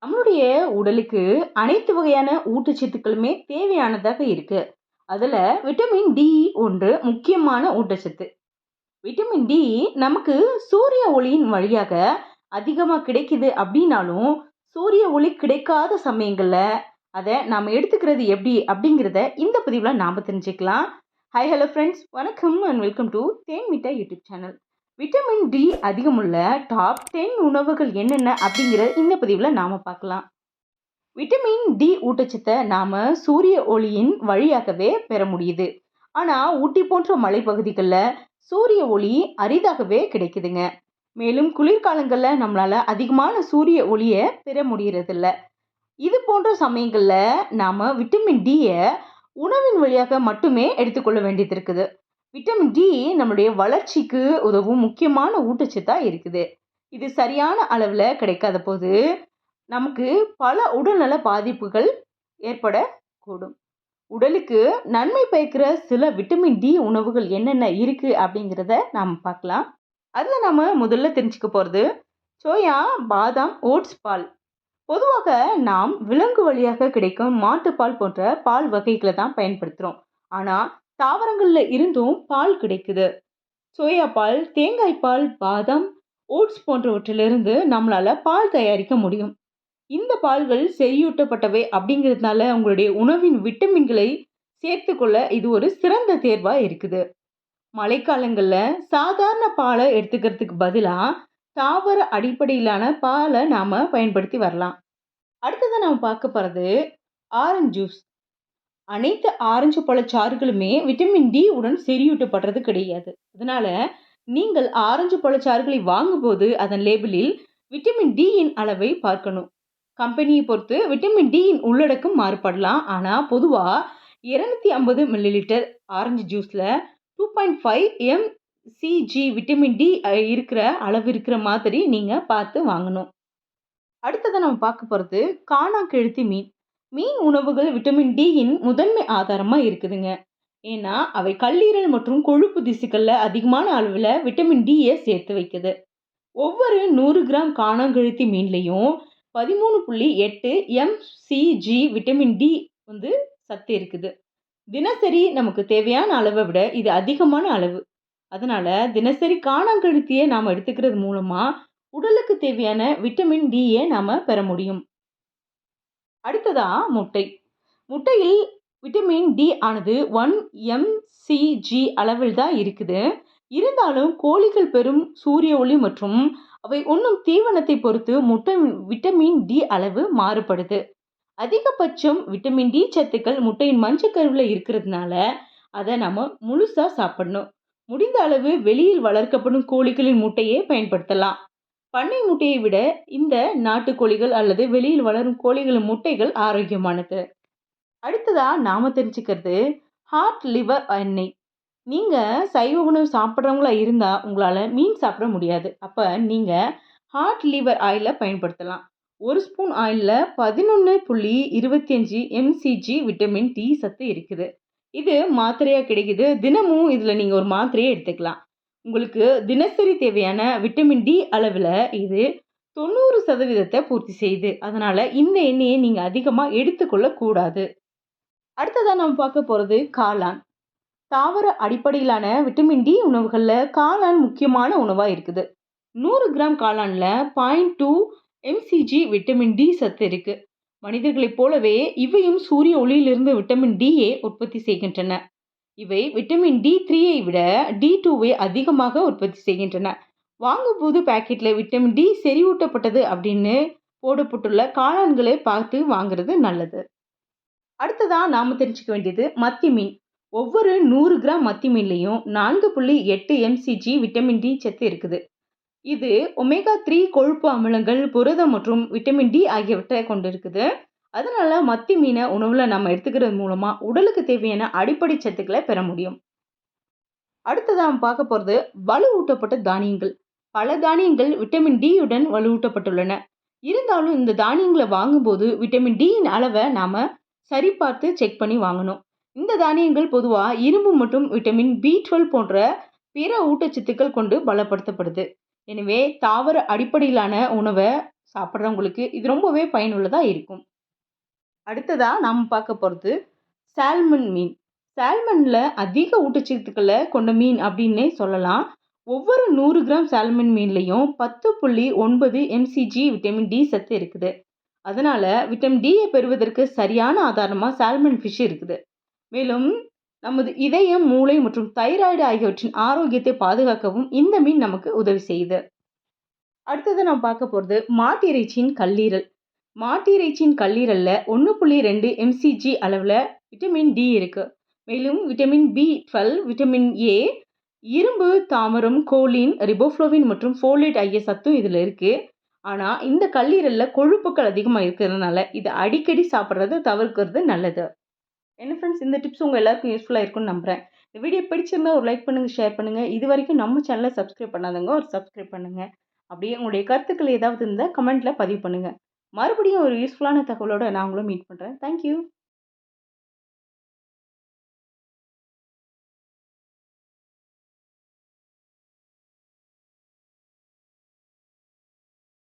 நம்மளுடைய உடலுக்கு அனைத்து வகையான ஊட்டச்சத்துக்களுமே தேவையானதாக இருக்கு. அதுல விட்டமின் டி ஒன்று முக்கியமான ஊட்டச்சத்து. விட்டமின் டி நமக்கு சூரிய ஒளியின் வழியாக அதிகமா கிடைக்குது அப்படின்னாலும், சூரிய ஒளி கிடைக்காத சமயங்கள்ல அத நாம எடுத்துக்கிறது எப்படி அப்படிங்கிறத இந்த பதிவுல நாம தெரிஞ்சுக்கலாம். ஹாய் ஹலோ ஃப்ரெண்ட்ஸ், வணக்கம் அண்ட் வெல்கம் டு தேன் மிட்டாய் யூடியூப் சேனல். விட்டமின் டி அதிகமுள்ள டாப் 10 உணவுகள் என்னென்ன அப்படிங்கிற இந்த பதிவுல நாம பார்க்கலாம். விட்டமின் டி ஊட்டச்சத்தை நாம சூரிய ஒளியின் வழியாகவே பெற முடியுது. ஆனா ஊட்டி போன்ற மலைப்பகுதிகளில் சூரிய ஒளி அரிதாகவே கிடைக்குதுங்க. மேலும் குளிர்காலங்கள்ல நம்மளால அதிகமான சூரிய ஒளியை பெற முடியறதில்ல. இது போன்ற சமயங்கள்ல நாம விட்டமின் டியை உணவின் வழியாக மட்டுமே எடுத்துக்கொள்ள வேண்டியது இருக்குது. விட்டமின் டி நம்மளுடைய வளர்ச்சிக்கு உதவும் முக்கியமான ஊட்டச்சத்தா இருக்குது. இது சரியான அளவுல கிடைக்காத போது நமக்கு பல உடல்நல பாதிப்புகள் ஏற்படக்கூடும். உடலுக்கு நன்மை பயக்கிற சில விட்டமின் டி உணவுகள் என்னென்ன இருக்கு அப்படிங்கிறத நாம பார்க்கலாம். அதுல நாம முதல்ல தெரிஞ்சுக்க போறது சோயா, பாதாம், ஓட்ஸ் பால். பொதுவாக நாம் விலங்கு வழியாக கிடைக்கும் மாட்டுப்பால் போன்ற பால் வகைகளை தான் பயன்படுத்துறோம். ஆனா தாவரங்கள்ல இருந்தும் பால் கிடைக்குது. சோயா பால், தேங்காய் பால், பாதாம், ஓட்ஸ் போன்றவற்றிலிருந்து நம்மளால பால் தயாரிக்க முடியும். இந்த பால்கள் செறியூட்டப்பட்டவை அப்படிங்கிறதுனால உங்களுடைய உணவின் விட்டமின்களை சேர்த்துக்கொள்ள இது ஒரு சிறந்த தேர்வா இருக்குது. மழைக்காலங்கள்ல சாதாரண பாலை எடுத்துக்கிறதுக்கு பதிலா தாவர அடிப்படையிலான பாலை நாம பயன்படுத்தி வரலாம். அடுத்தது நாம பார்க்க போறது ஆரஞ்சு ஜூஸ். அனைத்து ஆரஞ்சு பழச்சாறுகளுமே விட்டமின் டி உடன் செறியூட்டப்படுறது கிடையாது. அதனால நீங்கள் ஆரஞ்சு பழச்சாறுகளை வாங்கும்போது அதன் லேபிளில் விட்டமின் டி யின் அளவை பார்க்கணும். கம்பெனியை பொறுத்து விட்டமின் டி யின் உள்ளடக்கம் மாறுபடலாம். ஆனா பொதுவா 250 மில்லிலிட்டர் ஆரஞ்சு ஜூஸ்ல 2.5 mcg விட்டமின் டி இருக்கிற அளவு இருக்கிற மாதிரி நீங்க பார்த்து வாங்கணும். அடுத்ததை நம்ம பார்க்க போறது காணாங்கெழுத்தி மீன். மீன் உணவுகள் விட்டமின் டி யின் முதன்மை ஆதாரமா இருக்குதுங்க. ஏன்னா அவை கல்லீரல் மற்றும் கொழுப்பு திசுக்கள்ல அதிகமான அளவுல விட்டமின் டியை சேர்த்து வைக்குது. ஒவ்வொரு 100 கிராம் காணாங்கெழுத்தி மீன்லையும் 13.8 mcg விட்டமின் டி சத்து இருக்குது. தினசரி நமக்கு தேவையான அளவை விட இது அதிகமான அளவு. அதனால தினசரி காணாங்கெழுத்தியை நாம எடுத்துக்கிறது மூலமா உடலுக்கு தேவையான விட்டமின் டியை நாம பெற முடியும். அடுத்ததா முட்டை. முட்டையில் விட்டமின் டி ஆனது 1 mcg அளவில் தான் இருக்குது. இருந்தாலும் கோழிகள் பெறும் சூரிய ஒளி மற்றும் அவை உண்ணும் தீவனத்தை பொறுத்து முட்டை விட்டமின் டி அளவு மாறுபடுது. அதிகபட்சம் விட்டமின் டி சத்துக்கள் முட்டையின் மஞ்சக்கருவில் இருக்கிறதுனால அதை நம்ம முழுசா சாப்பிடணும். முடிந்த அளவு வெளியில் வளர்க்கப்படும் கோழிகளின் முட்டையை பயன்படுத்தலாம். பண்ணை முட்டையை விட இந்த நாட்டுக்கோழிகள் அல்லது வெளியில் வளரும் கோழிகளின் முட்டைகள் ஆரோக்கியமானது. அடுத்ததா நாம தெரிஞ்சுக்கிறது ஹார்ட் லிவர் எண்ணெய். நீங்க சைவ உணவு சாப்பிட்றவங்களா இருந்தா உங்களால மீன் சாப்பிட முடியாது. அப்ப நீங்க ஹார்ட் லிவர் ஆயிலை பயன்படுத்தலாம். ஒரு ஸ்பூன் ஆயில்ல 11.25 mcg விட்டமின் டி சத்து இருக்குது. இது மாத்திரையா கிடைக்குது. தினமும் இதுல நீங்க ஒரு மாத்திரையை எடுத்துக்கலாம். உங்களுக்கு தினசரி தேவையான விட்டமின் டி அளவில் இது 90% பூர்த்தி செய்யுது. அதனால இந்த எண்ணெயை நீங்க அதிகமா எடுத்துக்கொள்ள கூடாது. அடுத்ததான் நம்ம பார்க்க போறது காளான். தாவர அடிப்படையிலான விட்டமின் டி உணவுகள்ல காளான் முக்கியமான உணவா இருக்குது. 100 கிராம் காளான்ல 0.2 mcg விட்டமின் டி சத்து இருக்கு. மனிதர்களைப் போலவே இவையும் சூரிய ஒளியிலிருந்து விட்டமின் டியை உற்பத்தி செய்கின்றன. இவை விட்டமின் D3ஐ விட D2வை அதிகமாக உற்பத்தி செய்கின்றன. வாங்கும்போது பாக்கெட்ல விட்டமின் டி செறிவூட்டப்பட்டது அப்படின்னு போடப்பட்டுள்ள காளான்களை பார்த்து வாங்குறது நல்லது. அடுத்ததா நாம தெரிஞ்சுக்க வேண்டியது மத்தி மீன். ஒவ்வொரு 100 கிராம் மத்தி மீன்லையும் 4.8 mcg விட்டமின் டி சத்து இருக்குது. இது ஒமேகா 3 கொழுப்பு அமிலங்கள், புரதம் மற்றும் விட்டமின் டி ஆகியவற்றை கொண்டிருக்குது. அதனால மத்தி மீனை உணவுல நம்ம எடுத்துக்கிறது மூலமா உடலுக்கு தேவையான அடிப்படை சத்துக்களை பெற முடியும். அடுத்ததான் நம்ம பார்க்க போறது வலுவூட்டப்பட்ட தானியங்கள். பல தானியங்கள் விட்டமின் டி யுடன் வலுவூட்டப்பட்டுள்ளன. இருந்தாலும் இந்த தானியங்களை வாங்கும்போது விட்டமின் டி யின் அளவை நாம சரிபார்த்து செக் பண்ணி வாங்கணும். இந்த தானியங்கள் பொதுவா இரும்பு மற்றும் விட்டமின் B12 போன்ற பிற ஊட்டச்சத்துக்கள் கொண்டு பலப்படுத்தப்படுது. எனவே தாவர அடிப்படையிலான உணவை சாப்பிட்றவங்களுக்கு இது ரொம்பவே பயனுள்ளதா இருக்கும். அடுத்ததா நாம பார்க்க போறது சால்மன் மீன். சால்மன்ல அதிக ஊட்டச்சத்துக்கள கொண்ட மீன் அப்படின்னே சொல்லலாம். ஒவ்வொரு 100 கிராம் சால்மன் மீன்லயும் 10.9 எம்சிஜி விட்டமின் டி சத்து இருக்குது. அதனால விட்டமின் டியை பெறுவதற்கு சரியான ஆதாரமா சால்மன் ஃபிஷ் இருக்குது. மேலும் நமது இதயம், மூளை மற்றும் தைராய்டு ஆகியவற்றின் ஆரோக்கியத்தை பாதுகாக்கவும் இந்த மீன் நமக்கு உதவி செய்யுது. அடுத்தது நம்ம பார்க்க போறது மாட்டிறைச்சியின் கல்லீரல். மாட்டிறைச்சியின் கல்லீரல்ல 1.2 எம்சிஜி அளவுல விட்டமின் டி இருக்கு. மேலும் விட்டமின் பி12, விட்டமின் ஏ, இரும்பு, தாமிரம், கோலின், ரிபோஃப்ளோவின் மற்றும் ஃபோலேட் ஆகிய சத்தும் இதுல இருக்கு. ஆனா இந்த கல்லீரல்ல கொழுப்புகள் அதிகமா இருக்கிறதுனால இதை அடிக்கடி சாப்பிட்றத தவிர்க்கிறது நல்லது. என்ன ஃப்ரெண்ட்ஸ், இந்த டிப்ஸ் உங்க எல்லாருக்கும் யூஸ்ஃபுல்லா இருக்கும்னு நம்புறேன். இந்த வீடியோ பிடிச்சிருந்தா ஒரு லைக் பண்ணுங்க, ஷேர் பண்ணுங்க. இது வரைக்கும் நம்ம சேனலை சப்ஸ்கிரைப் பண்ணாதவங்க ஒரு சப்ஸ்கிரைப் பண்ணுங்க. அப்படியே உங்களுடைய கருத்துக்கள் ஏதாவது இருந்தால் கமெண்ட்ல பதிவு பண்ணுங்க. மறுபடியும் ஒரு யூஸ்ஃபுல்லான தகவலோட நான் உங்களை மீட் பண்றேன். தேங்க்யூ.